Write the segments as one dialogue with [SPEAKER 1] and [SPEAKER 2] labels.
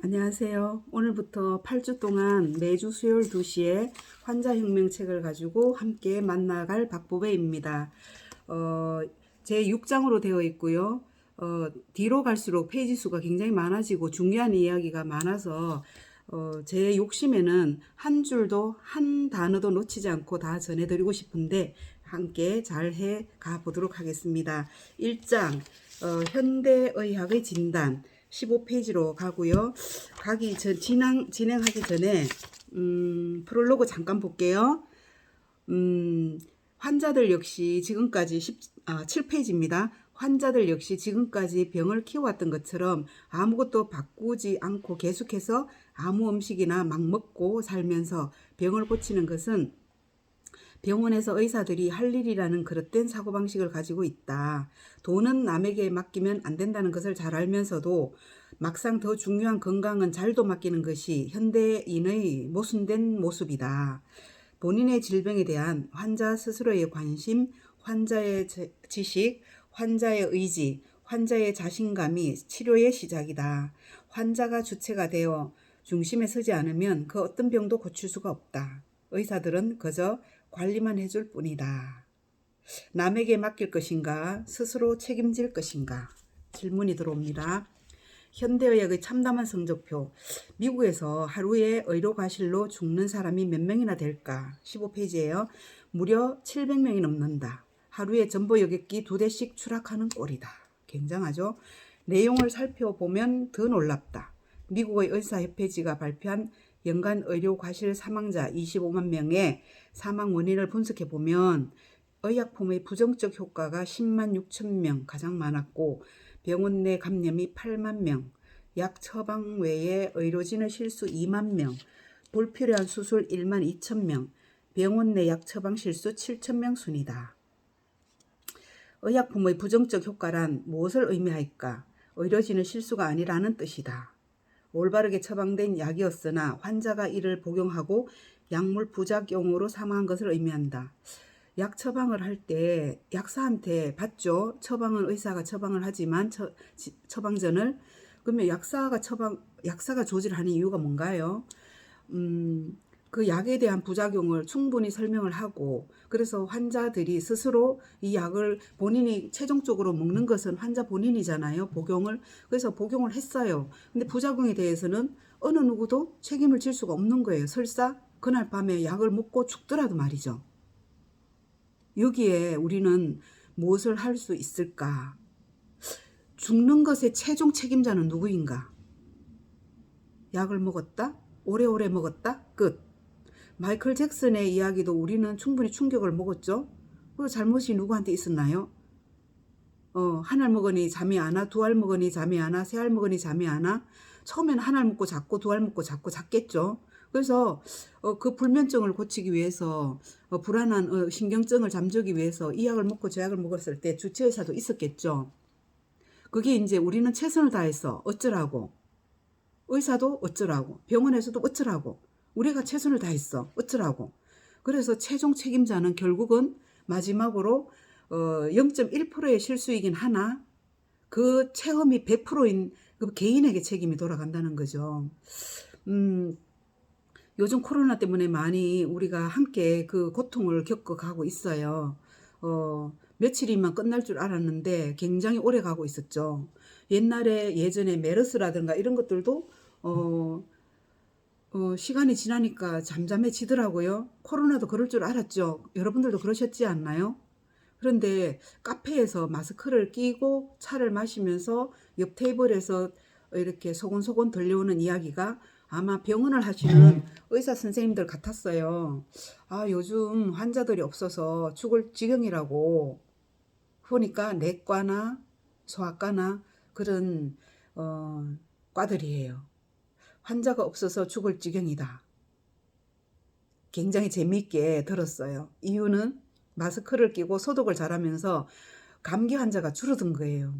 [SPEAKER 1] 안녕하세요. 오늘부터 8주 동안 매주 수요일 2시에 환자혁명책을 가지고 함께 만나갈 박보배입니다. 제 6장으로 되어 있고요. 뒤로 갈수록 페이지 수가 굉장히 많아지고 중요한 이야기가 많아서 제 욕심에는 한 줄도 한 단어도 놓치지 않고 다 전해드리고 싶은데 함께 잘 해 가보도록 하겠습니다. 1장 현대의학의 진단 15페이지로 가고요. 진행하기 전에 프롤로그 잠깐 볼게요. 환자들 역시 지금까지 7페이지입니다. 환자들 역시 지금까지 병을 키워왔던 것처럼 아무것도 바꾸지 않고 계속해서 아무 음식이나 막 먹고 살면서 병을 고치는 것은 병원에서 의사들이 할 일이라는 그릇된 사고방식을 가지고 있다. 돈은 남에게 맡기면 안 된다는 것을 잘 알면서도 막상 더 중요한 건강은 잘도 맡기는 것이 현대인의 모순된 모습이다. 본인의 질병에 대한 환자 스스로의 관심, 환자의 지식, 환자의 의지, 환자의 자신감이 치료의 시작이다. 환자가 주체가 되어 중심에 서지 않으면 그 어떤 병도 고칠 수가 없다. 의사들은 그저 관리만 해줄 뿐이다. 남에게 맡길 것인가? 스스로 책임질 것인가? 질문이 들어옵니다. 현대의학의 참담한 성적표. 미국에서 하루에 의료과실로 죽는 사람이 몇 명이나 될까? 15페이지예요. 무려 700명이 넘는다. 하루에 전보 여객기 2대씩 추락하는 꼴이다. 굉장하죠? 내용을 살펴보면 더 놀랍다. 미국의 의사협회지가 발표한 연간 의료과실 사망자 25만 명의 사망 원인을 분석해보면 의약품의 부정적 효과가 10만 6천 명 가장 많았고 병원 내 감염이 8만 명, 약 처방 외에 의료진의 실수 2만 명, 불필요한 수술 1만 2천 명, 병원 내 약 처방 실수 7천 명 순이다. 의약품의 부정적 효과란 무엇을 의미할까? 의료진의 실수가 아니라는 뜻이다. 올바르게 처방된 약이었으나 환자가 이를 복용하고 약물 부작용으로 사망한 것을 의미한다. 약 처방을 할 때 약사한테 받죠. 처방은 의사가 처방을 하지만 처방전을 그러면 약사가 조절하는 이유가 뭔가요? 그 약에 대한 부작용을 충분히 설명을 하고 그래서 환자들이 스스로 이 약을 본인이 최종적으로 먹는 것은 환자 본인이잖아요. 그래서 복용을 했어요. 근데 부작용에 대해서는 어느 누구도 책임을 질 수가 없는 거예요. 설사 그날 밤에 약을 먹고 죽더라도 말이죠. 여기에 우리는 무엇을 할 수 있을까? 죽는 것의 최종 책임자는 누구인가? 약을 먹었다? 오래오래 먹었다? 끝. 마이클 잭슨의 이야기도 우리는 충분히 충격을 먹었죠. 그 잘못이 누구한테 있었나요? 한 알 먹으니 잠이 안 와, 두 알 먹으니 잠이 안 와, 세 알 먹으니 잠이 안 와. 처음에는 한 알 먹고 잤고 두 알 먹고 잤고 잤겠죠. 그래서 그 불면증을 고치기 위해서 불안한 신경증을 잠재우기 위해서 이 약을 먹고 저 약을 먹었을 때 주치의사도 있었겠죠. 그게 이제 우리는 최선을 다해서 어쩌라고, 의사도 어쩌라고, 병원에서도 어쩌라고, 우리가 최선을 다했어 어쩌라고. 그래서 최종 책임자는 결국은 마지막으로 0.1%의 실수이긴 하나 그 체험이 100%인 그 개인에게 책임이 돌아간다는 거죠. 요즘 코로나 때문에 많이 우리가 함께 그 고통을 겪어가고 있어요. 며칠이면 끝날 줄 알았는데 굉장히 오래 가고 있었죠. 예전에 메르스라든가 이런 것들도 시간이 지나니까 잠잠해지더라고요. 코로나도 그럴 줄 알았죠. 여러분들도 그러셨지 않나요? 그런데 카페에서 마스크를 끼고 차를 마시면서 옆 테이블에서 이렇게 소곤소곤 들려오는 이야기가 아마 병원을 하시는 의사 선생님들 같았어요. 요즘 환자들이 없어서 죽을 지경이라고. 보니까 내과나 소아과나 그런 과들이에요. 환자가 없어서 죽을 지경이다. 굉장히 재미있게 들었어요. 이유는 마스크를 끼고 소독을 잘하면서 감기 환자가 줄어든 거예요.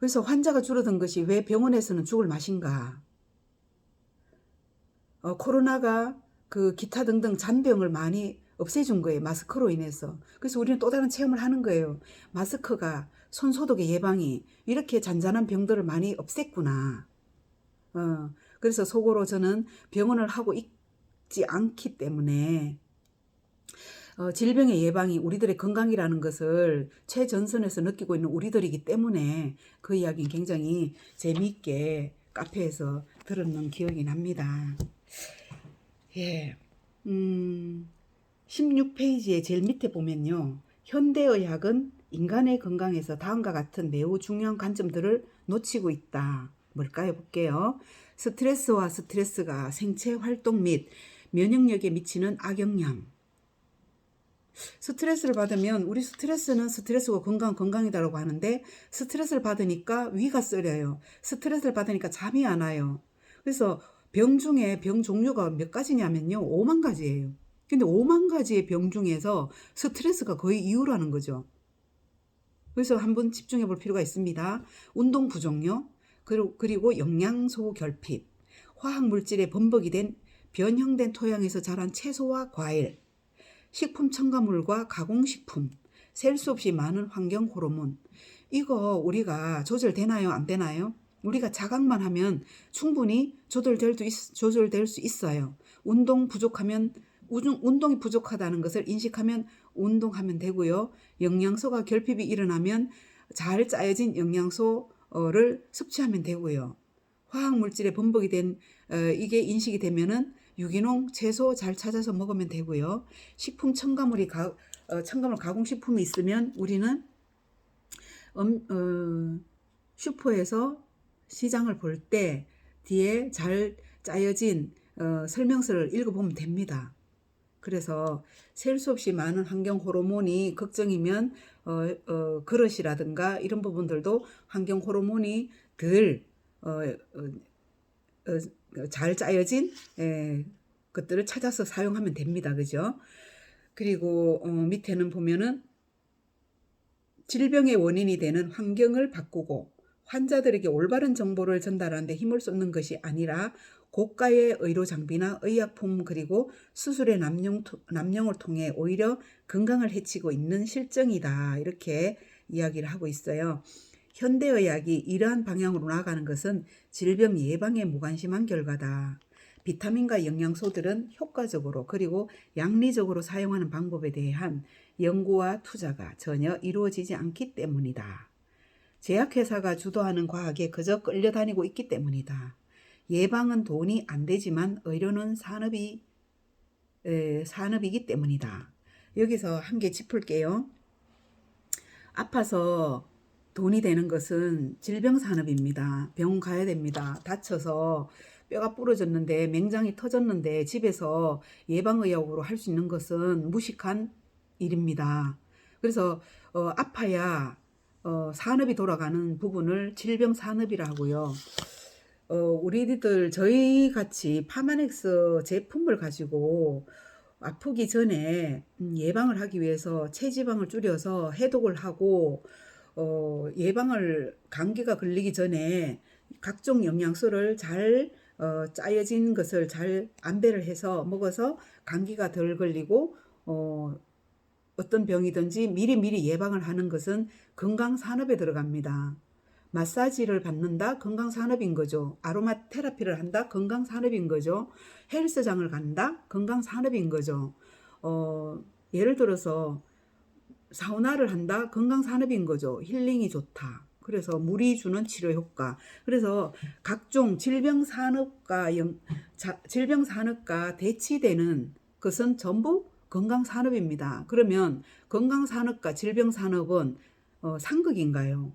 [SPEAKER 1] 그래서 환자가 줄어든 것이 왜 병원에서는 죽을 맛인가? 코로나가 그 기타 등등 잔병을 많이 없애준 거예요. 마스크로 인해서. 그래서 우리는 또 다른 체험을 하는 거예요. 마스크가 손소독의 예방이 이렇게 잔잔한 병들을 많이 없앴구나. 그래서 속으로 저는 병원을 하고 있지 않기 때문에 질병의 예방이 우리들의 건강이라는 것을 최전선에서 느끼고 있는 우리들이기 때문에 그 이야기는 굉장히 재미있게 카페에서 들었는 기억이 납니다. 예. 16페이지의 제일 밑에 보면요. 현대의학은 인간의 건강에서 다음과 같은 매우 중요한 관점들을 놓치고 있다. 뭘까요? 볼게요. 스트레스와 스트레스가 생체 활동 및 면역력에 미치는 악영향. 스트레스를 받으면 우리 스트레스는 스트레스고 건강 건강이다라고 하는데 스트레스를 받으니까 위가 쓰려요. 스트레스를 받으니까 잠이 안 와요. 그래서 병 중에 병 종류가 몇 가지냐면요. 5만 가지예요. 근데 5만 가지의 병 중에서 스트레스가 거의 이유라는 거죠. 그래서 한번 집중해 볼 필요가 있습니다. 운동 부족요. 그리고 영양소 결핍, 화학물질에 범벅이 된 변형된 토양에서 자란 채소와 과일, 식품 첨가물과 가공식품, 셀 수 없이 많은 환경 호르몬. 이거 우리가 조절되나요? 안 되나요? 우리가 자각만 하면 충분히 조절될 수 있어요. 운동이 부족하다는 것을 인식하면 운동하면 되고요. 영양소가 결핍이 일어나면 잘 짜여진 영양소를 섭취하면 되고요. 화학물질에 범벅이 된 이게 인식이 되면은 유기농 채소 잘 찾아서 먹으면 되고요. 식품 첨가물 가공식품이 있으면 우리는 슈퍼에서 시장을 볼 때 뒤에 잘 짜여진 설명서를 읽어보면 됩니다. 그래서 셀 수 없이 많은 환경 호르몬이 걱정이면 그릇이라든가 이런 부분들도 환경 호르몬이 덜 잘 짜여진 것들을 찾아서 사용하면 됩니다. 그죠? 그리고 밑에는 보면은 질병의 원인이 되는 환경을 바꾸고 환자들에게 올바른 정보를 전달하는 데 힘을 쏟는 것이 아니라 고가의 의료 장비나 의약품 그리고 수술의 남용을 통해 오히려 건강을 해치고 있는 실정이다. 이렇게 이야기를 하고 있어요. 현대의학이 이러한 방향으로 나아가는 것은 질병 예방에 무관심한 결과다. 비타민과 영양소들은 효과적으로 그리고 양리적으로 사용하는 방법에 대한 연구와 투자가 전혀 이루어지지 않기 때문이다. 제약회사가 주도하는 과학에 그저 끌려다니고 있기 때문이다. 예방은 돈이 안 되지만 의료는 산업이기 때문이다. 여기서 한 개 짚을게요. 아파서 돈이 되는 것은 질병산업입니다. 병원 가야 됩니다. 다쳐서 뼈가 부러졌는데 맹장이 터졌는데 집에서 예방의학으로 할 수 있는 것은 무식한 일입니다. 그래서 아파야 산업이 돌아가는 부분을 질병산업이라고요. 우리들 저희 같이 파마넥스 제품을 가지고 아프기 전에 예방을 하기 위해서 체지방을 줄여서 해독을 하고 감기가 걸리기 전에 각종 영양소를 잘 짜여진 것을 잘 안배를 해서 먹어서 감기가 덜 걸리고 어떤 병이든지 미리 예방을 하는 것은 건강산업에 들어갑니다. 마사지를 받는다? 건강산업인 거죠. 아로마 테라피를 한다? 건강산업인 거죠. 헬스장을 간다? 건강산업인 거죠. 예를 들어서 사우나를 한다? 건강산업인 거죠. 힐링이 좋다. 그래서 물이 주는 치료 효과. 그래서 각종 질병산업과 대치되는 것은 전부 건강산업입니다. 그러면 건강산업과 질병산업은 상극인가요?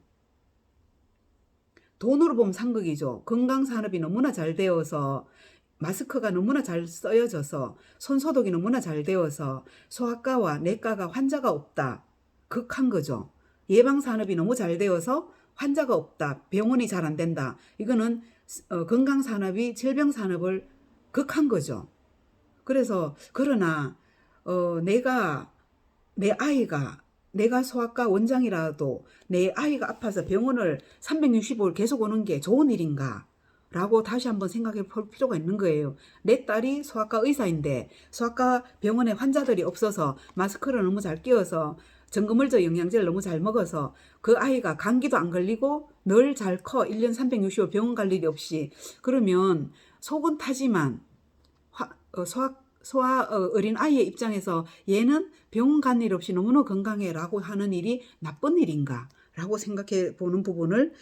[SPEAKER 1] 돈으로 보면 상극이죠. 건강산업이 너무나 잘 되어서 마스크가 너무나 잘 쓰여져서 손소독이 너무나 잘 되어서 소아과와 내과가 환자가 없다. 극한 거죠. 예방산업이 너무 잘 되어서 환자가 없다. 병원이 잘 안 된다. 이거는 건강산업이 질병산업을 극한 거죠. 그래서 그러나 내가 소아과 원장이라도 내 아이가 아파서 병원을 365일 계속 오는 게 좋은 일인가? 라고 다시 한번 생각해 볼 필요가 있는 거예요. 내 딸이 소아과 의사인데 소아과 병원에 환자들이 없어서 마스크를 너무 잘 끼워서 전거물질 영양제를 너무 잘 먹어서 그 아이가 감기도 안 걸리고 늘 잘 커. 1년 365 병원 갈 일이 없이. 그러면 속은 타지만 소아 어린 아이의 입장에서 얘는 병원 간 일 없이 너무나 건강해라고 하는 일이 나쁜 일인가? 라고 생각해 보는 부분을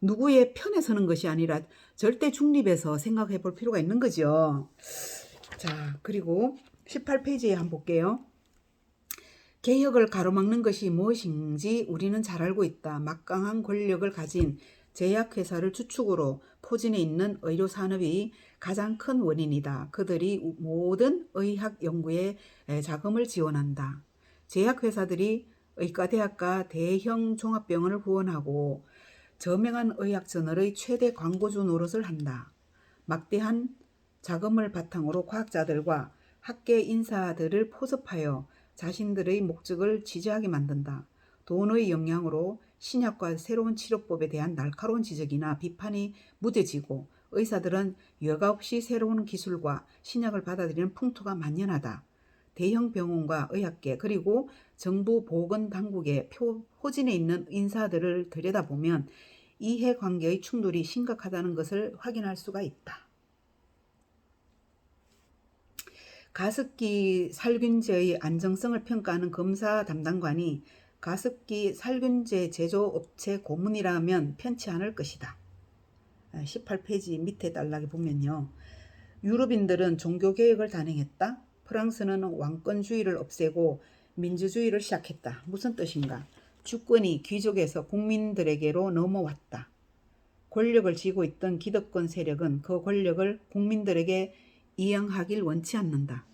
[SPEAKER 1] 누구의 편에 서는 것이 아니라 절대 중립해서 생각해 볼 필요가 있는 거죠. 자, 그리고 18페이지에 한번 볼게요. 개혁을 가로막는 것이 무엇인지 우리는 잘 알고 있다. 막강한 권력을 가진 제약회사를 주축으로 포진해 있는 의료산업이 가장 큰 원인이다. 그들이 모든 의학 연구에 자금을 지원한다. 제약회사들이 의과대학과 대형 종합병원을 후원하고 저명한 의학저널의 최대 광고주 노릇을 한다. 막대한 자금을 바탕으로 과학자들과 학계 인사들을 포섭하여 자신들의 목적을 지지하게 만든다. 돈의 영향으로 신약과 새로운 치료법에 대한 날카로운 지적이나 비판이 무뎌지고 의사들은 여과 없이 새로운 기술과 신약을 받아들이는 풍토가 만연하다. 대형 병원과 의학계 그리고 정부 보건당국의 포진해 있는 인사들을 들여다보면 이해관계의 충돌이 심각하다는 것을 확인할 수가 있다. 가습기 살균제의 안정성을 평가하는 검사 담당관이 가습기 살균제 제조업체 고문이라면 편치 않을 것이다. 18페이지 밑에 단락에 보면요. 유럽인들은 종교개혁을 단행했다. 프랑스는 왕권주의를 없애고 민주주의를 시작했다. 무슨 뜻인가? 주권이 귀족에서 국민들에게로 넘어왔다. 권력을 쥐고 있던 기득권 세력은 그 권력을 국민들에게 이양하길 원치 않는다.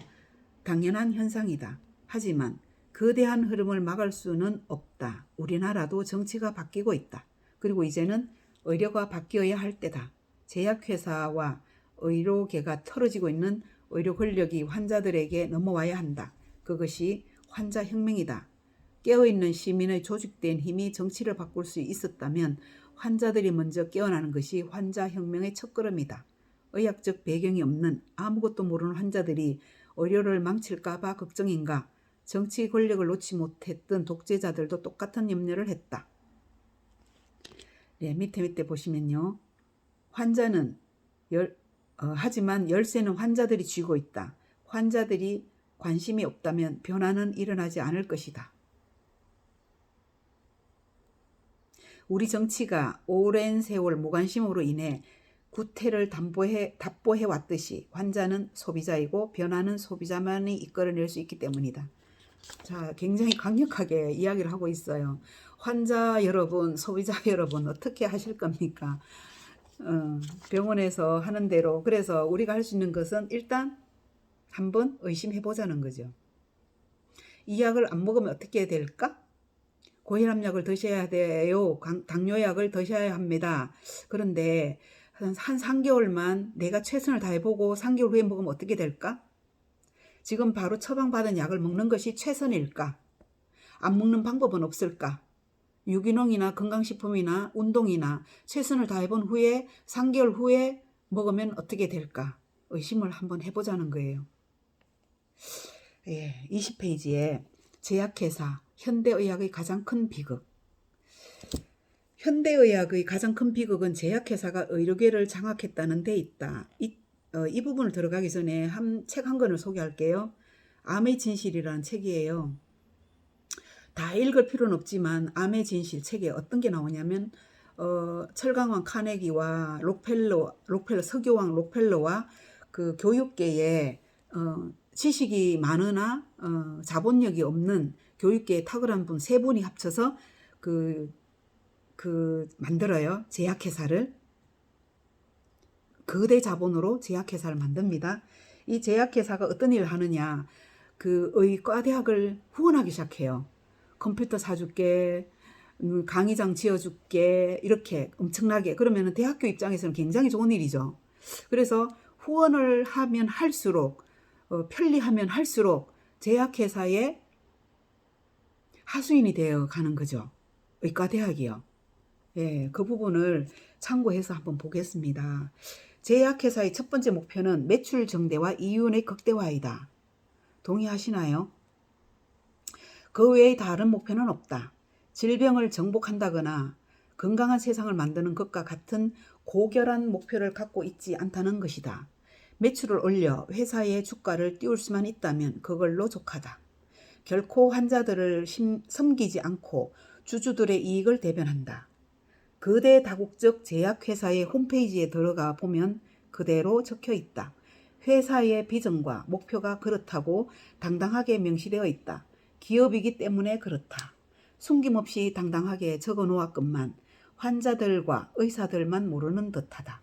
[SPEAKER 1] 당연한 현상이다. 하지만 거대한 흐름을 막을 수는 없다. 우리나라도 정치가 바뀌고 있다. 그리고 이제는 의료가 바뀌어야 할 때다. 제약회사와 의료계가 털어지고 있는 의료 권력이 환자들에게 넘어와야 한다. 그것이 환자혁명이다. 깨어있는 시민의 조직된 힘이 정치를 바꿀 수 있었다면 환자들이 먼저 깨어나는 것이 환자혁명의 첫걸음이다. 의학적 배경이 없는 아무것도 모르는 환자들이 의료를 망칠까봐 걱정인가? 정치 권력을 놓지 못했던 독재자들도 똑같은 염려를 했다. 네, 밑에 보시면요. 환자는 하지만 열쇠는 환자들이 쥐고 있다. 환자들이 관심이 없다면 변화는 일어나지 않을 것이다. 우리 정치가 오랜 세월 무관심으로 인해 구태를 답보해 왔듯이 환자는 소비자이고 변화는 소비자만이 이끌어낼 수 있기 때문이다. 자, 굉장히 강력하게 이야기를 하고 있어요. 환자 여러분, 소비자 여러분 어떻게 하실 겁니까? 병원에서 하는 대로. 그래서 우리가 할 수 있는 것은 일단 한번 의심해 보자는 거죠. 이 약을 안 먹으면 어떻게 될까? 고혈압약을 드셔야 돼요. 당뇨약을 드셔야 합니다. 그런데 한 3개월만 내가 최선을 다해보고 3개월 후에 먹으면 어떻게 될까? 지금 바로 처방받은 약을 먹는 것이 최선일까? 안 먹는 방법은 없을까? 유기농이나 건강식품이나 운동이나 최선을 다해본 후에 3개월 후에 먹으면 어떻게 될까? 의심을 한번 해보자는 거예요. 예, 20페이지에 제약회사, 현대의학의 가장 큰 비극. 현대의학의 가장 큰 비극은 제약회사가 의료계를 장악했다는 데 있다. 이 부분을 들어가기 전에 책 한 권을 소개할게요. 암의 진실이라는 책이에요. 다 읽을 필요는 없지만 암의 진실 책에 어떤 게 나오냐면 철강왕 카네기와 서교왕 록펠러와 그 교육계에 지식이 많으나 자본력이 없는 교육계에 탁월한 분 세 분이 합쳐서 만들어요. 제약회사를. 거대 자본으로 제약회사를 만듭니다. 이 제약회사가 어떤 일을 하느냐. 그 의과대학을 후원하기 시작해요. 컴퓨터 사줄게, 강의장 지어줄게, 이렇게 엄청나게. 그러면 대학교 입장에서는 굉장히 좋은 일이죠. 그래서 후원을 하면 할수록, 편리하면 할수록 제약회사의 하수인이 되어 가는 거죠. 의과대학이요. 예, 그 부분을 참고해서 한번 보겠습니다. 제약회사의 첫 번째 목표는 매출 증대와 이윤의 극대화이다. 동의하시나요? 그 외에 다른 목표는 없다. 질병을 정복한다거나 건강한 세상을 만드는 것과 같은 고결한 목표를 갖고 있지 않다는 것이다. 매출을 올려 회사의 주가를 띄울 수만 있다면 그걸로 족하다. 결코 환자들을 섬기지 않고 주주들의 이익을 대변한다. 거대 다국적 제약회사의 홈페이지에 들어가 보면 그대로 적혀 있다. 회사의 비전과 목표가 그렇다고 당당하게 명시되어 있다. 기업이기 때문에 그렇다. 숨김없이 당당하게 적어 놓았건만 환자들과 의사들만 모르는 듯하다.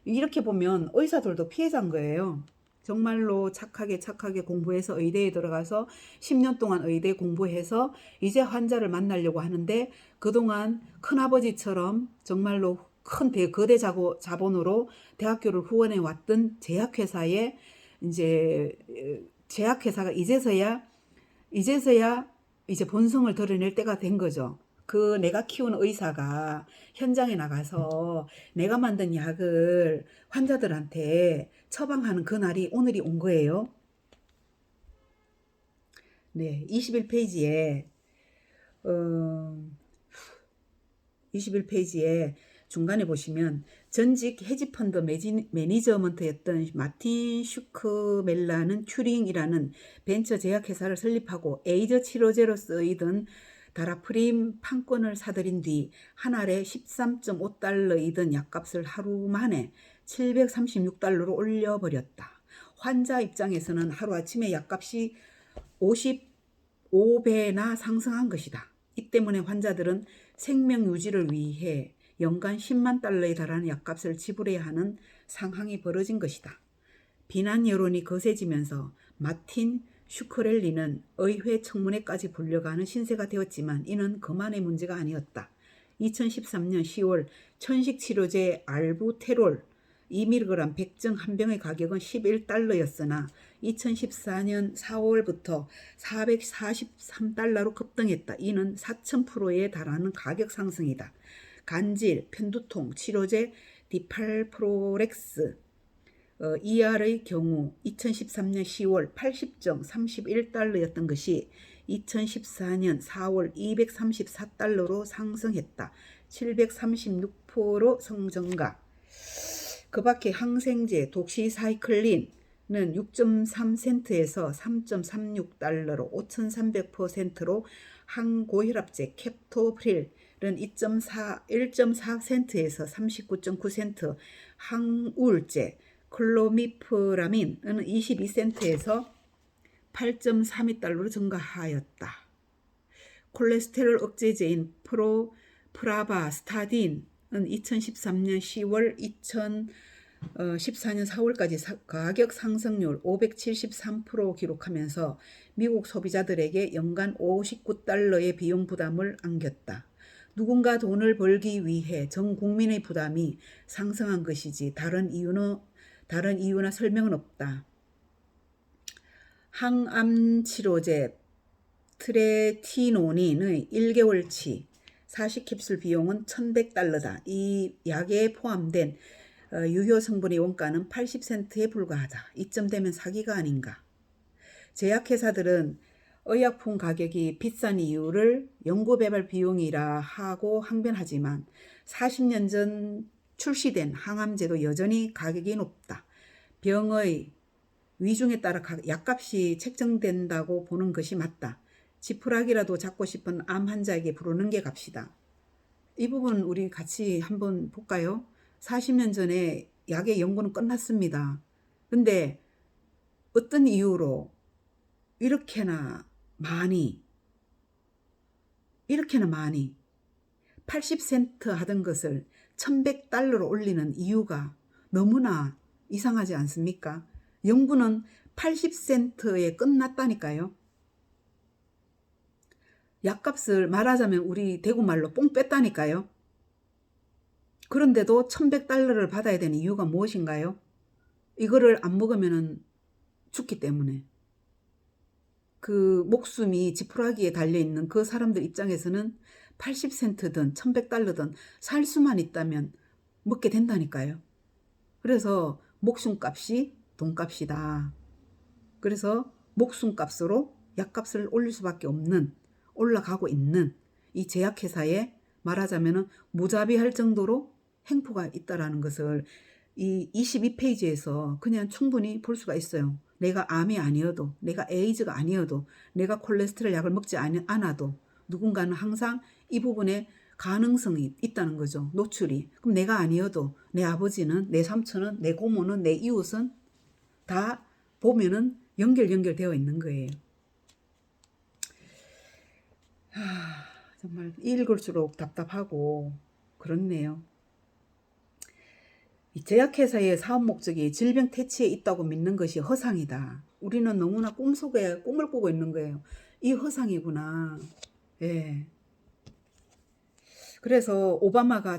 [SPEAKER 1] 이렇게 보면 의사들도 피해자인 거예요. 정말로 착하게 공부해서 의대에 들어가서 10년 동안 의대 공부해서 이제 환자를 만나려고 하는데 그동안 큰아버지처럼 정말로 큰 거대 자본으로 대학교를 후원해 왔던 제약회사에 이제 제약회사가 이제서야 이제 본성을 드러낼 때가 된 거죠. 그 내가 키운 의사가 현장에 나가서 내가 만든 약을 환자들한테 처방하는 그날이 오늘이 온 거예요. 네, 21페이지에 21페이지에 중간에 보시면 전직 헤지펀드 매니저먼트였던 마틴 슈크멜라는 튜링이라는 벤처 제약회사를 설립하고 에이즈 치료제로 쓰이던 다라프림 판권을 사들인 뒤 한 알에 13.5달러이던 약값을 하루 만에 736달러로 올려버렸다. 환자 입장에서는 하루아침에 약값이 55배나 상승한 것이다. 이 때문에 환자들은 생명 유지를 위해 연간 10만 달러에 달하는 약값을 지불해야 하는 상황이 벌어진 것이다. 비난 여론이 거세지면서 마틴 슈크렐리는 의회 청문회까지 불려가는 신세가 되었지만 이는 그만의 문제가 아니었다. 2013년 10월 천식치료제 알부테롤 2mg 100정 한 병의 가격은 11달러였으나 2014년 4월부터 443달러로 급등했다. 이는 4000%에 달하는 가격 상승이다. 간질, 편두통, 치료제 디팔프로렉스 ER의 경우 2013년 10월 80정 31달러였던 것이 2014년 4월 234달러로 상승했다. 736% 성장가. 그 밖에 항생제 독시사이클린은 6.3센트에서 3.36달러로 5,300%로 항고혈압제 캡토프릴은 1.4센트에서 39.9센트, 항우울제 클로미프라민은 22센트에서 8.32달러로 증가하였다. 콜레스테롤 억제제인 프라바스타딘은 2013년 10월 2014년 4월까지 가격 상승률 573% 기록하면서 미국 소비자들에게 연간 59달러의 비용 부담을 안겼다. 누군가 돈을 벌기 위해 전 국민의 부담이 상승한 것이지 다른 이유나 설명은 없다. 항암치료제 트레티노닌의 1개월치 40캡슐 비용은 1,100달러다. 이 약에 포함된 유효 성분의 원가는 80센트에 불과하다. 이쯤 되면 사기가 아닌가. 제약회사들은 의약품 가격이 비싼 이유를 연구개발 비용이라 하고 항변하지만 40년 전 출시된 항암제도 여전히 가격이 높다. 병의 위중에 따라 약값이 책정된다고 보는 것이 맞다. 지푸라기라도 잡고 싶은 암 환자에게 부르는 게 값이다. 이 부분 우리 같이 한번 볼까요? 40년 전에 약의 연구는 끝났습니다. 근데 어떤 이유로 이렇게나 많이 80센트 하던 것을 1,100달러로 올리는 이유가 너무나 이상하지 않습니까? 연구는 80센트에 끝났다니까요. 약값을 말하자면 우리 대구말로 뽕 뺐다니까요. 그런데도 1,100달러를 받아야 되는 이유가 무엇인가요? 이거를 안 먹으면 죽기 때문에. 그 목숨이 지푸라기에 달려있는 그 사람들 입장에서는 80센트든 1,100달러든 살 수만 있다면 먹게 된다니까요. 그래서 목숨값이 돈값이다. 그래서 목숨값으로 약값을 올릴 수밖에 없는 올라가고 있는 이 제약회사에 말하자면 무자비할 정도로 횡포가 있다라는 것을 이 22페이지에서 그냥 충분히 볼 수가 있어요. 내가 암이 아니어도, 내가 에이즈가 아니어도, 내가 콜레스테롤 약을 먹지 않아도 누군가는 항상 이 부분에 가능성이 있다는 거죠. 노출이. 그럼 내가 아니어도 내 아버지는, 내 삼촌은, 내 고모는, 내 이웃은 다 보면은 연결되어 있는 거예요. 정말 읽을수록 답답하고 그렇네요. 이 제약회사의 사업 목적이 질병 퇴치에 있다고 믿는 것이 허상이다. 우리는 너무나 꿈속에 꿈을 꾸고 있는 거예요. 이 허상이구나. 예. 그래서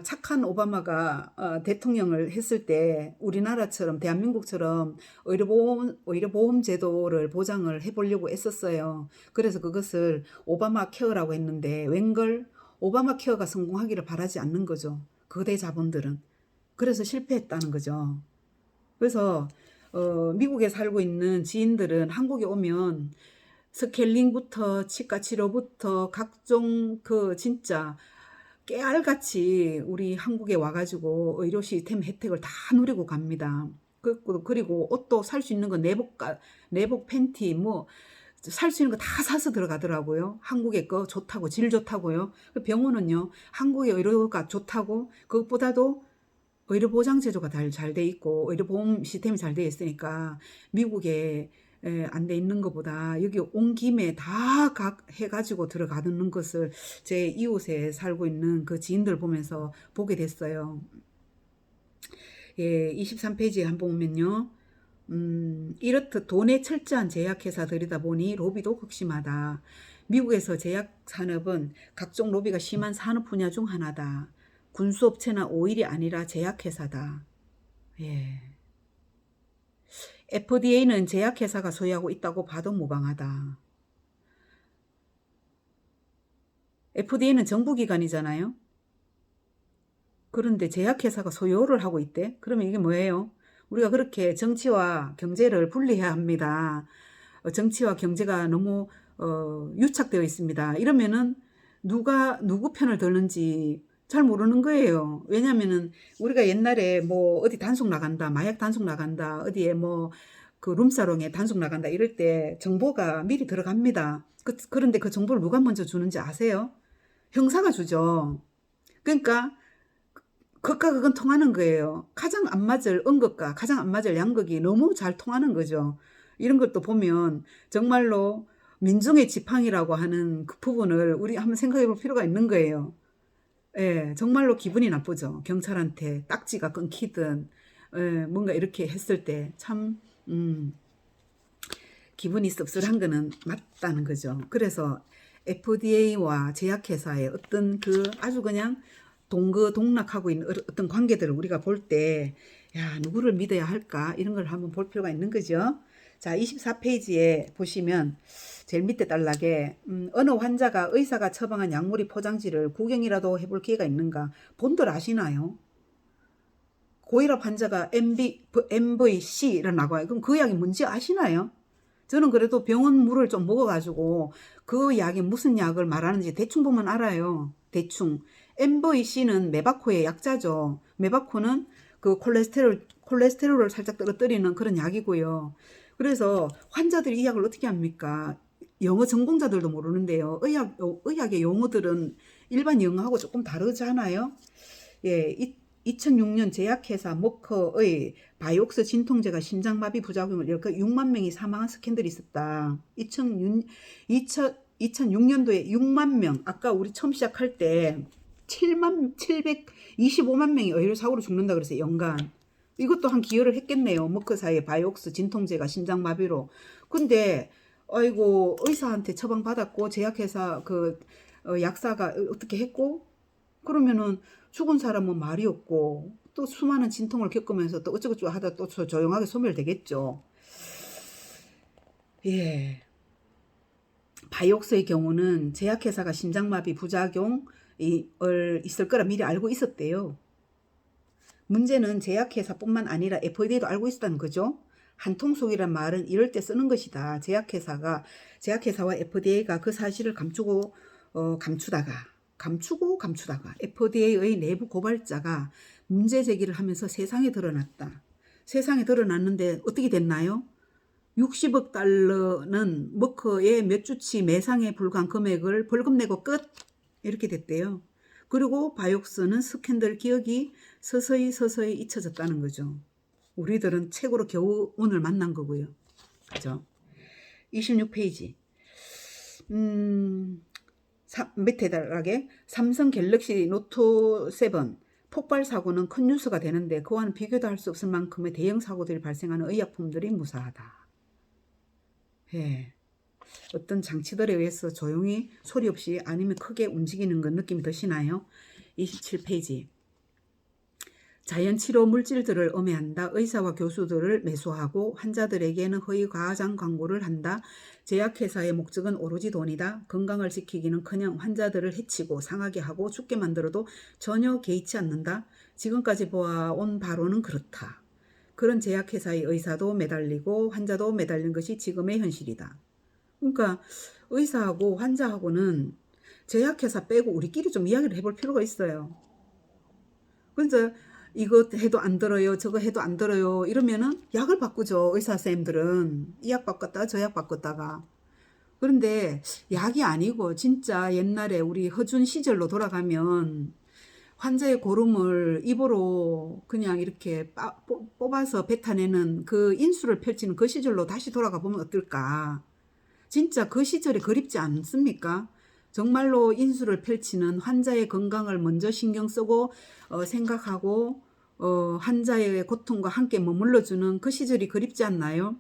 [SPEAKER 1] 착한 오바마가 대통령을 했을 때 우리나라처럼 대한민국처럼 의료보험 제도를 보장을 해보려고 했었어요. 그래서 그것을 오바마 케어라고 했는데 웬걸 오바마 케어가 성공하기를 바라지 않는 거죠. 거대 자본들은. 그래서 실패했다는 거죠. 그래서 미국에 살고 있는 지인들은 한국에 오면 스케일링부터 치과 치료부터 각종 진짜 깨알같이 우리 한국에 와가지고 의료 시스템 혜택을 다 누리고 갑니다. 그리고 옷도 살 수 있는 거 내복 팬티 뭐 살 수 있는 거 다 사서 들어가더라고요. 한국의 거 좋다고 질 좋다고요. 병원은요 한국의 의료가 좋다고 그것보다도 의료보장 제도가 잘 돼 있고 의료보험 시스템이 잘 돼 있으니까 미국에 안 돼 있는 것보다 여기 온 김에 다 해가지고 들어가는 것을 제 이웃에 살고 있는 그 지인들 보면서 보게 됐어요. 예, 23페이지에 한번 보면요. 이렇듯 돈에 철저한 제약회사들이다 보니 로비도 극심하다. 미국에서 제약 산업은 각종 로비가 심한 산업 분야 중 하나다. 군수업체나 오일이 아니라 제약회사다. 예. FDA는 제약회사가 소유하고 있다고 봐도 무방하다. FDA는 정부기관이잖아요. 그런데 제약회사가 소유를 하고 있대? 그러면 이게 뭐예요? 우리가 그렇게 정치와 경제를 분리해야 합니다. 정치와 경제가 너무 유착되어 있습니다. 이러면은 누구 편을 들는지 잘 모르는 거예요. 왜냐면은 우리가 옛날에 뭐 어디 단속 나간다, 마약 단속 나간다, 어디에 뭐 그 룸사롱에 단속 나간다 이럴 때 정보가 미리 들어갑니다. 그런데 그 정보를 누가 먼저 주는지 아세요? 형사가 주죠. 그러니까 극과 극은 통하는 거예요. 가장 안 맞을 음극과 가장 안 맞을 양극이 너무 잘 통하는 거죠. 이런 것도 보면 정말로 민중의 지팡이라고 하는 그 부분을 우리 한번 생각해 볼 필요가 있는 거예요. 예, 정말로 기분이 나쁘죠. 경찰한테 딱지가 끊기든, 뭔가 이렇게 했을 때 참, 기분이 씁쓸한 거는 맞다는 거죠. 그래서 FDA와 제약회사의 어떤 아주 그냥 동거동락하고 있는 어떤 관계들을 우리가 볼 때, 야, 누구를 믿어야 할까? 이런 걸 한번 볼 필요가 있는 거죠. 자, 24페이지에 보시면 제일 밑에 단락에 어느 환자가 의사가 처방한 약물이 포장지를 구경이라도 해볼 기회가 있는가? 본들 아시나요? 고혈압 환자가 MVC를 나와요. 그럼 그 약이 뭔지 아시나요? 저는 그래도 병원 물을 좀 먹어가지고 그 약이 무슨 약을 말하는지 대충 보면 알아요. 대충. MVC는 메바코의 약자죠. 메바코는 그 콜레스테롤을 살짝 떨어뜨리는 그런 약이고요. 그래서 환자들이 이 약을 어떻게 합니까? 영어 전공자들도 모르는데요. 의학의 용어들은 일반 영어하고 조금 다르잖아요. 예, 2006년 제약회사 머커의 바이옥스 진통제가 심장마비 부작용을 일으켜 6만 명이 사망한 스캔들이 있었다. 2006년도에 6만 명, 아까 우리 처음 시작할 때 725만 명이 의료사고로 죽는다 그랬어요. 연간. 이것도 한 기여를 했겠네요. 머커사의 바이옥스 진통제가 심장마비로. 근데 아이고 의사한테 처방받았고 제약회사 약사가 어떻게 했고 그러면은 죽은 사람은 말이 없고 또 수많은 진통을 겪으면서 또 어쩌고저쩌고 하다 또 조용하게 소멸되겠죠. 예. 바이옥스의 경우는 제약회사가 심장마비 부작용을 있을 거라 미리 알고 있었대요. 문제는 제약회사뿐만 아니라 FDA도 알고 있었다는 거죠. 한통속이란 말은 이럴 때 쓰는 것이다. 제약회사와 FDA가 그 사실을 감추다가 FDA의 내부 고발자가 문제 제기를 하면서 세상에 드러났다. 세상에 드러났는데 어떻게 됐나요? 60억 달러는 머커의 몇 주치 매상에 불과한 금액을 벌금 내고 끝! 이렇게 됐대요. 그리고 바이옥스는 스캔들 기억이 서서히 잊혀졌다는 거죠. 우리들은 책으로 겨우 오늘 만난 거고요. 그죠? 26페이지. 밑에 달하게 삼성 갤럭시 노트 7 폭발 사고는 큰 뉴스가 되는데 그와는 비교도 할 수 없을 만큼의 대형 사고들이 발생하는 의약품들이 무사하다. 예. 어떤 장치들에 의해서 조용히 소리 없이 아니면 크게 움직이는 건 느낌이 드시나요? 27페이지. 자연치료 물질들을 음해한다. 의사와 교수들을 매수하고 환자들에게는 허위 과장 광고를 한다. 제약회사의 목적은 오로지 돈이다. 건강을 지키기는커녕 환자들을 해치고 상하게 하고 죽게 만들어도 전혀 개의치 않는다. 지금까지 보아온 바로는 그렇다. 그런 제약회사의 의사도 매달리고 환자도 매달린 것이 지금의 현실이다. 그러니까 의사하고 환자하고는 제약회사 빼고 우리끼리 좀 이야기를 해볼 필요가 있어요. 그래서 이거 해도 안 들어요, 저거 해도 안 들어요 이러면은 약을 바꾸죠. 의사 선생님들은 이 약 바꿨다가 저 약 바꿨다가. 그런데 약이 아니고 진짜 옛날에 우리 허준 시절로 돌아가면 환자의 고름을 입으로 그냥 이렇게 뽑아서 뱉어내는 그 인수를 펼치는 그 시절로 다시 돌아가 보면 어떨까. 진짜 그 시절이 그립지 않습니까? 정말로 인수를 펼치는 환자의 건강을 먼저 신경 쓰고 생각하고 환자의 고통과 함께 머물러주는 그 시절이 그립지 않나요?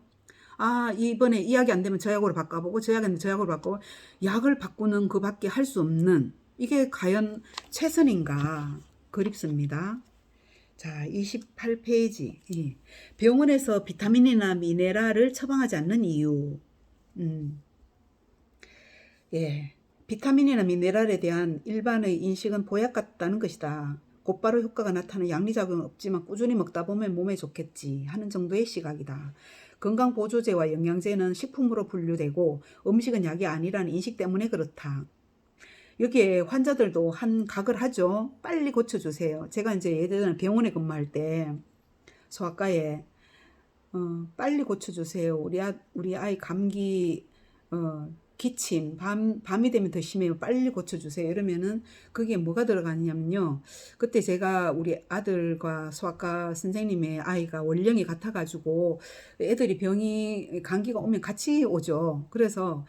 [SPEAKER 1] 아, 이번에 이 약이 안 되면 저 약으로 바꿔보고 저 약이 안 되면 저 약으로 바꿔보고 약을 바꾸는 그 밖에 할 수 없는 이게 과연 최선인가 그립습니다. 자, 28페이지. 병원에서 비타민이나 미네랄을 처방하지 않는 이유. 예, 비타민이나 미네랄에 대한 일반의 인식은 보약 같다는 것이다. 곧바로 효과가 나타나는 양리작용은 없지만 꾸준히 먹다 보면 몸에 좋겠지 하는 정도의 시각이다. 건강보조제와 영양제는 식품으로 분류되고 음식은 약이 아니라는 인식 때문에 그렇다. 여기에 환자들도 한 각을 하죠. 빨리 고쳐주세요. 제가 이제 예전에 병원에 근무할 때 소아과에 빨리 고쳐주세요. 우리 아이 감기 기침 밤이 되면 더 심해요. 빨리 고쳐주세요. 이러면은 그게 뭐가 들어가냐면요. 그때 제가 우리 아들과 소아과 선생님의 아이가 원령이 같아가지고 애들이 감기가 오면 같이 오죠. 그래서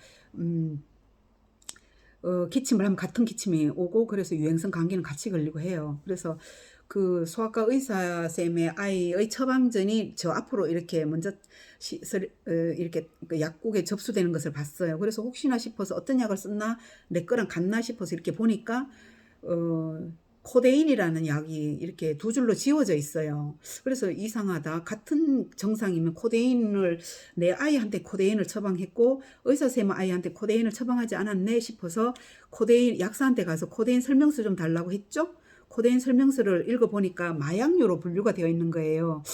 [SPEAKER 1] 기침을 하면 같은 기침이 오고 그래서 유행성 감기는 같이 걸리고 해요. 그래서 그 소아과 의사쌤의 아이의 처방전이 저 앞으로 이렇게 먼저 이렇게 그 약국에 접수되는 것을 봤어요. 그래서 혹시나 싶어서 어떤 약을 썼나 내 거랑 같나 싶어서 이렇게 보니까 코데인이라는 약이 이렇게 두 줄로 지워져 있어요. 그래서 이상하다. 같은 정상이면 내 아이한테 코데인을 처방했고 의사쌤은 아이한테 코데인을 처방하지 않았네 싶어서 약사한테 가서 코데인 설명서 좀 달라고 했죠. 코데인 설명서를 읽어보니까 마약류로 분류가 되어 있는 거예요.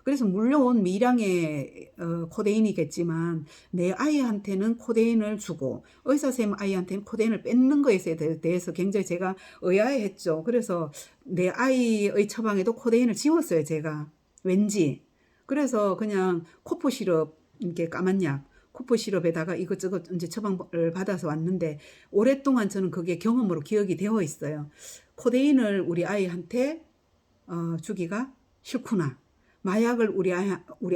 [SPEAKER 1] 그래서 물론 미량의 코데인이겠지만 내 아이한테는 코데인을 주고 의사쌤 아이한테는 코데인을 뺏는 것에 대해서 굉장히 제가 의아해했죠. 그래서 내 아이의 처방에도 코데인을 지웠어요. 제가 왠지. 그래서 그냥 코프 시럽 이렇게 까만 약 코프 시럽에다가 이것저것 이제 처방을 받아서 왔는데 오랫동안 저는 그게 경험으로 기억이 되어 있어요. 코데인을 우리 아이한테 주기가 싫구나. 마약을 우리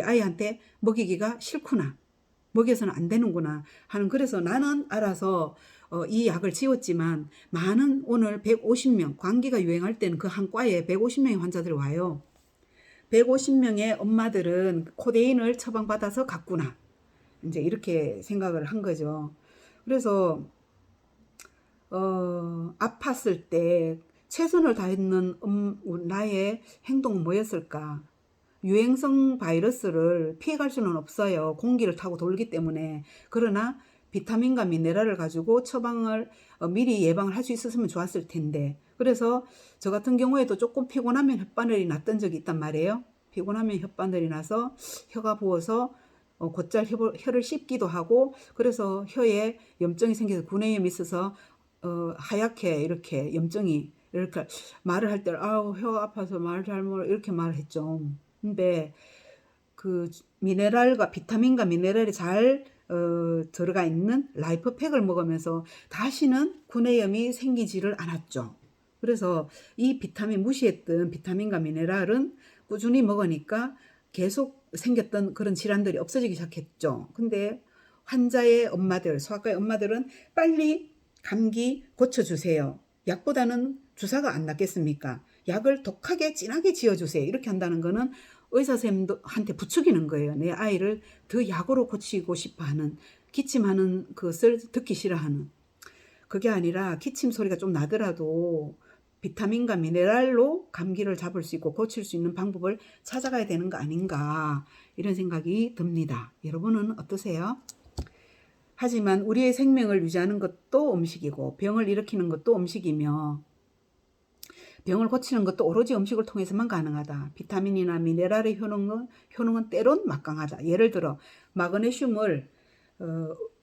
[SPEAKER 1] 아이한테 먹이기가 싫구나. 먹여서는 안 되는구나 하는. 그래서 나는 알아서 이 약을 지웠지만 많은 오늘 150명 감기가 유행할 때는 그 한 과에 150명의 환자들이 와요. 150명의 엄마들은 코데인을 처방받아서 갔구나. 이제 이렇게 생각을 한 거죠. 그래서 아팠을 때 최선을 다했는 나의 행동은 뭐였을까? 유행성 바이러스를 피해갈 수는 없어요. 공기를 타고 돌기 때문에. 그러나 비타민과 미네랄을 가지고 처방을 미리 예방을 할 수 있었으면 좋았을 텐데. 그래서 저 같은 경우에도 조금 피곤하면 혓바늘이 났던 적이 있단 말이에요. 피곤하면 혓바늘이 나서 혀가 부어서 곧잘 혀를 씹기도 하고, 그래서 혀에 염증이 생겨서 구내염이 있어서 하얗게 이렇게 염증이 이렇게 말을 할 때 아우 혀 아파서 말 잘못 이렇게 말을 했죠. 근데 그 미네랄과 비타민과 미네랄이 잘 들어가 있는 라이프팩을 먹으면서 다시는 구내염이 생기지를 않았죠. 그래서 이 비타민 무시했던 비타민과 미네랄은 꾸준히 먹으니까 계속 생겼던 그런 질환들이 없어지기 시작했죠. 근데 환자의 엄마들, 소아과의 엄마들은 빨리 감기 고쳐주세요. 약보다는 주사가 안 낫겠습니까? 약을 독하게 진하게 지어주세요. 이렇게 한다는 거는 의사 선생님한테 부추기는 거예요. 내 아이를 더 약으로 고치고 싶어하는, 기침하는 것을 듣기 싫어하는. 그게 아니라 기침 소리가 좀 나더라도 비타민과 미네랄로 감기를 잡을 수 있고 고칠 수 있는 방법을 찾아가야 되는 거 아닌가, 이런 생각이 듭니다. 여러분은 어떠세요? 하지만 우리의 생명을 유지하는 것도 음식이고 병을 일으키는 것도 음식이며 병을 고치는 것도 오로지 음식을 통해서만 가능하다. 비타민이나 미네랄의 효능은 때론 막강하다. 예를 들어 마그네슘을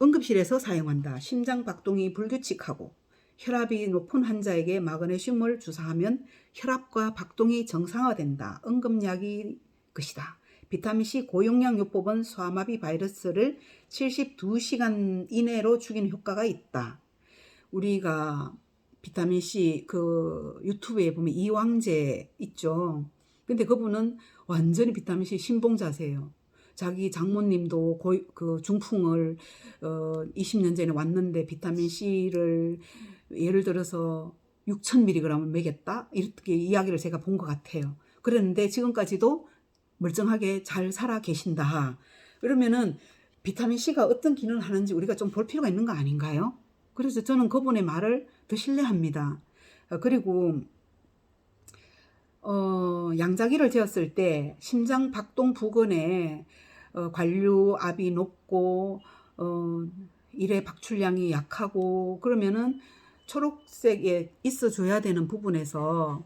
[SPEAKER 1] 응급실에서 사용한다. 심장 박동이 불규칙하고 혈압이 높은 환자에게 마그네슘을 주사하면 혈압과 박동이 정상화된다. 응급약이 것이다. 비타민C 고용량 요법은 소아마비 바이러스를 72시간 이내로 죽이는 효과가 있다. 우리가 비타민C 그 유튜브에 보면 이왕재 있죠. 근데 그분은 완전히 비타민C 신봉자세요. 자기 장모님도 그 중풍을 20년 전에 왔는데 비타민C를 예를 들어서 6,000mg을 먹였다? 이렇게 이야기를 제가 본 것 같아요. 그랬는데 지금까지도 멀쩡하게 잘 살아 계신다. 그러면은 비타민C가 어떤 기능을 하는지 우리가 좀 볼 필요가 있는 거 아닌가요? 그래서 저는 그분의 말을 더 신뢰합니다. 그리고 양자기를 재었을 때 심장 박동 부근에 관류압이 높고 일의 박출량이 약하고 그러면은 초록색에 있어줘야 되는 부분에서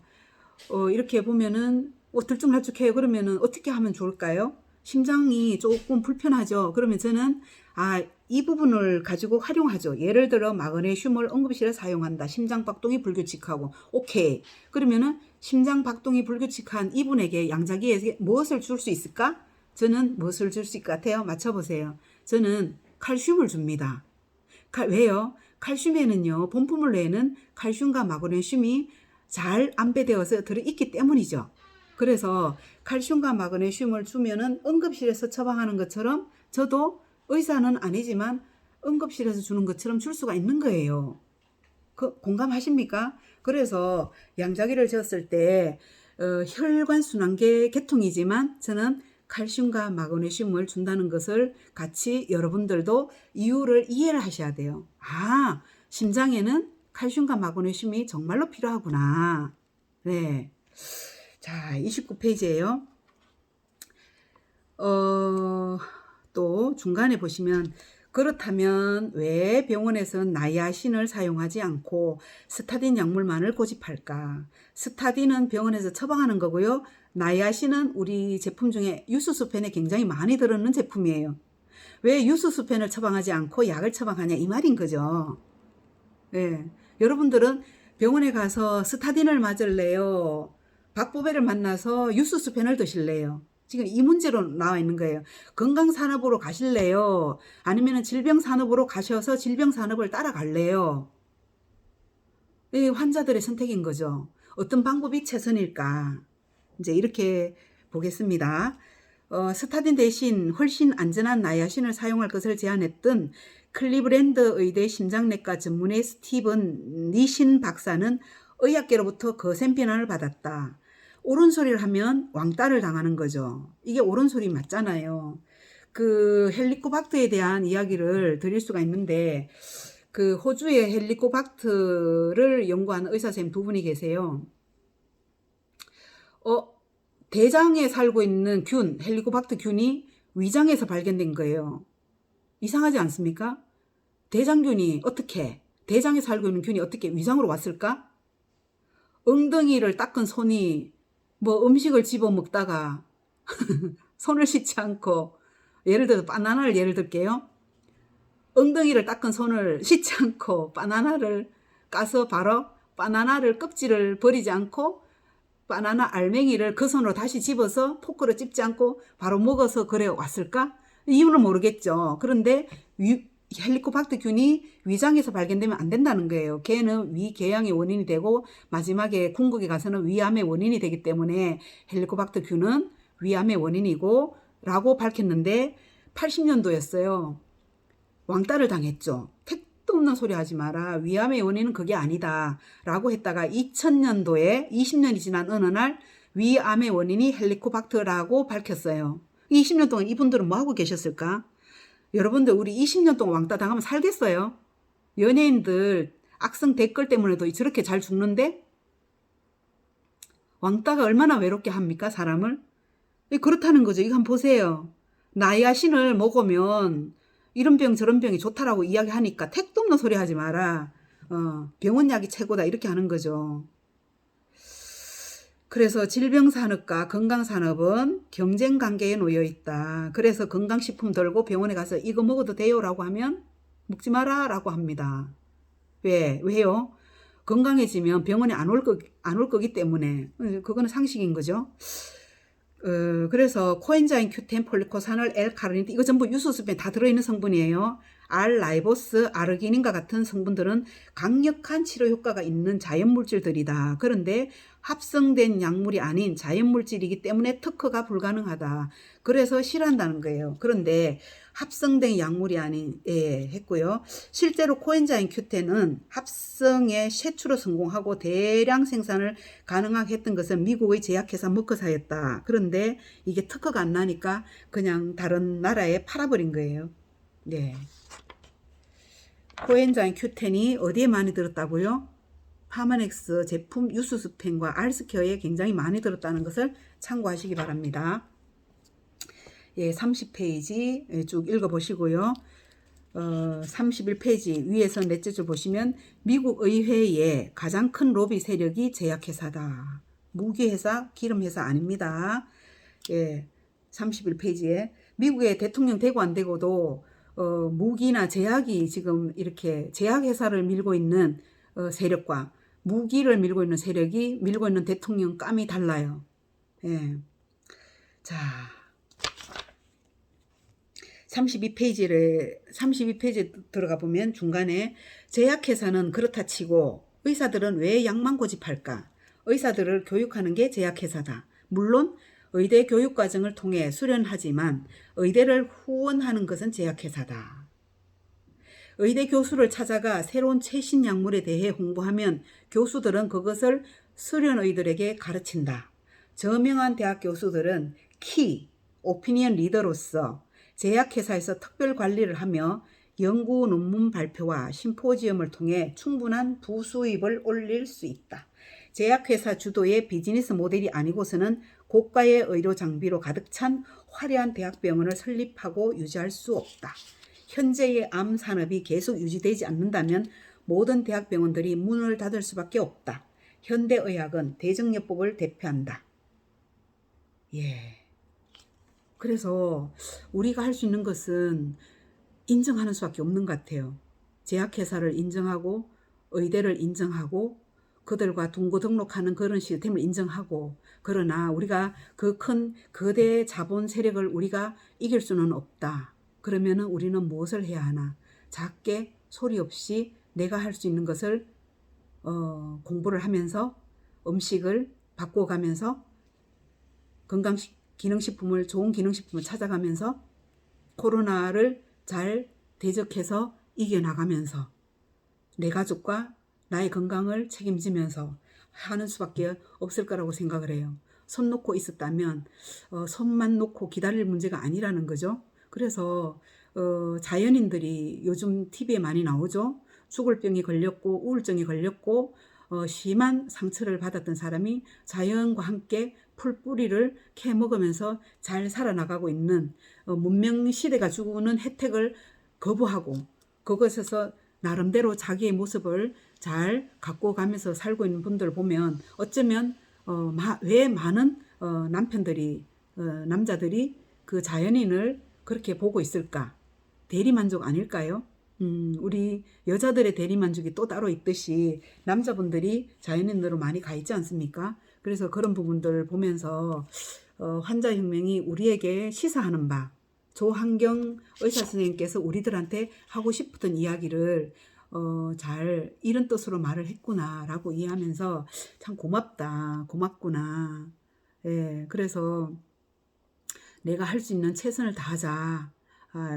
[SPEAKER 1] 이렇게 보면은 들쭉날쭉해요. 그러면은 어떻게 하면 좋을까요? 심장이 조금 불편하죠. 그러면 저는 이 부분을 가지고 활용하죠. 예를 들어 마그네슘을 응급실에 사용한다. 심장 박동이 불규칙하고 오케이. 그러면은 심장 박동이 불규칙한 이분에게 양자기에 무엇을 줄 수 있을까? 저는 무엇을 줄 수 있을 것 같아요? 맞춰보세요. 저는 칼슘을 줍니다. 왜요? 칼슘에는요, 본품을 내는 칼슘과 마그네슘이 잘 안배되어서 들어있기 때문이죠. 그래서 칼슘과 마그네슘을 주면은 응급실에서 처방하는 것처럼 저도 의사는 아니지만 응급실에서 주는 것처럼 줄 수가 있는 거예요. 공감하십니까? 그래서 양자기를 재었을 때 혈관순환계 계통이지만 저는 칼슘과 마그네슘을 준다는 것을 같이 여러분들도 이유를 이해를 하셔야 돼요. 심장에는 칼슘과 마그네슘이 정말로 필요하구나. 네. 자, 29페이지예요. 또 중간에 보시면 그렇다면 왜 병원에서는 나이아신을 사용하지 않고 스타딘 약물만을 고집할까? 스타딘은 병원에서 처방하는 거고요. 나이아신은 우리 제품 중에 유수수펜에 굉장히 많이 들어있는 제품이에요. 왜 유수수펜을 처방하지 않고 약을 처방하냐 이 말인 거죠. 네. 여러분들은 병원에 가서 스타딘을 맞을래요? 박보배를 만나서 유수수펜을 드실래요? 지금 이 문제로 나와 있는 거예요. 건강산업으로 가실래요? 아니면 질병산업으로 가셔서 질병산업을 따라갈래요? 이 환자들의 선택인 거죠. 어떤 방법이 최선일까? 이제 이렇게 보겠습니다. 스타딘 대신 훨씬 안전한 나이아신을 사용할 것을 제안했던 클리브랜드 의대 심장내과 전문의 스티븐 니신 박사는 의학계로부터 거센 비난을 받았다. 옳은 소리를 하면 왕따를 당하는 거죠. 이게 옳은 소리 맞잖아요. 그 헬리코박터에 대한 이야기를 드릴 수가 있는데 그 호주의 헬리코박터를 연구하는 의사 선생님 두 분이 계세요. 대장에 살고 있는 균, 헬리코박터 균이 위장에서 발견된 거예요. 이상하지 않습니까? 대장에 살고 있는 균이 어떻게 위장으로 왔을까? 엉덩이를 닦은 손이 음식을 집어 먹다가 손을 씻지 않고, 예를 들어 바나나를 예를 들게요. 엉덩이를 닦은 손을 씻지 않고 바나나를 까서 바로 바나나를 껍질을 버리지 않고 바나나 알맹이를 그 손으로 다시 집어서 포크로 찝지 않고 바로 먹어서 그래 왔을까? 이유는 모르겠죠. 그런데 헬리코박터균이 위장에서 발견되면 안 된다는 거예요. 걔는 위궤양의 원인이 되고 마지막에 궁극에 가서는 위암의 원인이 되기 때문에 헬리코박터균은 위암의 원인이고 라고 밝혔는데 80년도였어요. 왕따를 당했죠. 택도 없는 소리 하지 마라. 위암의 원인은 그게 아니다. 라고 했다가 2000년도에 20년이 지난 어느 날 위암의 원인이 헬리코박터라고 밝혔어요. 20년 동안 이분들은 뭐 하고 계셨을까? 여러분들 우리 20년 동안 왕따 당하면 살겠어요? 연예인들 악성 댓글 때문에도 저렇게 잘 죽는데? 왕따가 얼마나 외롭게 합니까? 사람을? 그렇다는 거죠. 이거 한번 보세요. 나야신을 먹으면 이런 병 저런 병이 좋다라고 이야기하니까 택도 없는 소리 하지 마라. 병원약이 최고다 이렇게 하는 거죠. 그래서 질병산업과 건강산업은 경쟁관계에 놓여 있다. 그래서 건강식품 들고 병원에 가서 이거 먹어도 돼요? 라고 하면 먹지 마라 라고 합니다. 왜요? 건강해지면 병원에 안 올 거기 때문에. 그거는 상식인 거죠. 그래서 코엔자임 Q10, 폴리코사놀, L-카르니틴 이거 전부 유수습에 다 들어있는 성분이에요. R-라이보스, 아르기닌과 같은 성분들은 강력한 치료 효과가 있는 자연물질들이다. 그런데 합성된 약물이 아닌 자연물질이기 때문에 특허가 불가능하다. 그래서 싫어한다는 거예요. 그런데 합성된 약물이 아닌 했고요. 실제로 코엔자임 Q10은 합성의 최초로 성공하고 대량 생산을 가능하게 했던 것은 미국의 제약회사 머크사였다. 그런데 이게 특허가 안 나니까 그냥 다른 나라에 팔아버린 거예요. 네. 코엔자임 Q10이 어디에 많이 들었다고요? 파마넥스 제품 유수스펜과 알스케어에 굉장히 많이 들었다는 것을 참고하시기 바랍니다. 예, 30페이지 쭉 읽어보시고요. 31페이지 위에서 넷째 줄 보시면 미국 의회의 가장 큰 로비 세력이 제약회사다. 무기회사, 기름회사 아닙니다. 예, 31페이지에 미국의 대통령 되고 안 되고도 무기나 제약이 지금 이렇게 제약회사를 밀고 있는 세력과 무기를 밀고 있는 세력이 밀고 있는 대통령감이 달라요. 예. 자, 32페이지 들어가 보면 중간에 제약회사는 그렇다 치고 의사들은 왜 약만 고집할까? 의사들을 교육하는 게 제약회사다. 물론 의대 교육과정을 통해 수련하지만 의대를 후원하는 것은 제약회사다. 의대 교수를 찾아가 새로운 최신 약물에 대해 홍보하면 교수들은 그것을 수련의들에게 가르친다. 저명한 대학 교수들은 오피니언 리더로서 제약회사에서 특별 관리를 하며 연구 논문 발표와 심포지엄을 통해 충분한 부수입을 올릴 수 있다. 제약회사 주도의 비즈니스 모델이 아니고서는 고가의 의료 장비로 가득 찬 화려한 대학병원을 설립하고 유지할 수 없다. 현재의 암 산업이 계속 유지되지 않는다면 모든 대학병원들이 문을 닫을 수밖에 없다. 현대의학은 대정요법을 대표한다. 예. 그래서 우리가 할 수 있는 것은 인정하는 수밖에 없는 것 같아요. 제약회사를 인정하고 의대를 인정하고 그들과 동거 등록하는 그런 시스템을 인정하고 그러나 우리가 그 큰 거대 자본 세력을 우리가 이길 수는 없다. 그러면은 우리는 무엇을 해야 하나? 작게 소리 없이 내가 할 수 있는 것을 공부를 하면서 음식을 바꿔가면서 기능식품을 좋은 기능식품을 찾아가면서 코로나를 잘 대적해서 이겨나가면서 내 가족과 나의 건강을 책임지면서 하는 수밖에 없을 거라고 생각을 해요. 손 놓고 있었다면 손만 놓고 기다릴 문제가 아니라는 거죠. 그래서 자연인들이 요즘 TV에 많이 나오죠. 죽을 병이 걸렸고 우울증이 걸렸고 심한 상처를 받았던 사람이 자연과 함께 풀뿌리를 캐 먹으면서 잘 살아나가고 있는 문명시대가 주는 혜택을 거부하고 그것에서 나름대로 자기의 모습을 잘 갖고 가면서 살고 있는 분들 보면 어쩌면 왜 많은 남편들이 남자들이 그 자연인을 그렇게 보고 있을까? 대리만족 아닐까요? 우리 여자들의 대리만족이 또 따로 있듯이 남자분들이 자연인으로 많이 가 있지 않습니까? 그래서 그런 부분들을 보면서 환자혁명이 우리에게 시사하는 바, 조한경 의사 선생님께서 우리들한테 하고 싶었던 이야기를 잘 이런 뜻으로 말을 했구나라고 이해하면서 참 고맙다, 고맙구나. 예, 그래서 내가 할 수 있는 최선을 다하자.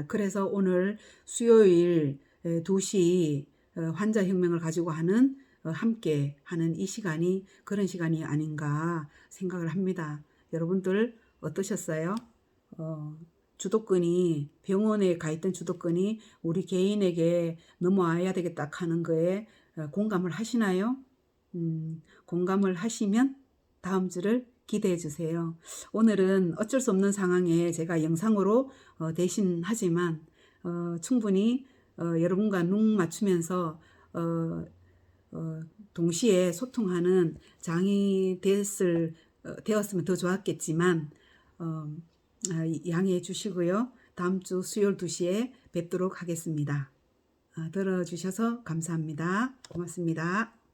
[SPEAKER 1] 그래서 오늘 수요일 2시 환자혁명을 가지고 하는 함께 하는 이 시간이 그런 시간이 아닌가 생각을 합니다. 여러분들 어떠셨어요? 주도권이 병원에 가 있던 주도권이 우리 개인에게 넘어와야 되겠다 하는 거에 공감을 하시나요? 공감을 하시면 다음 주를 기대해 주세요. 오늘은 어쩔 수 없는 상황에 제가 영상으로 대신하지만 충분히 여러분과 눈 맞추면서 동시에 소통하는 장이 되었으면 더 좋았겠지만 양해해 주시고요. 다음 주 수요일 2시에 뵙도록 하겠습니다. 들어주셔서 감사합니다. 고맙습니다.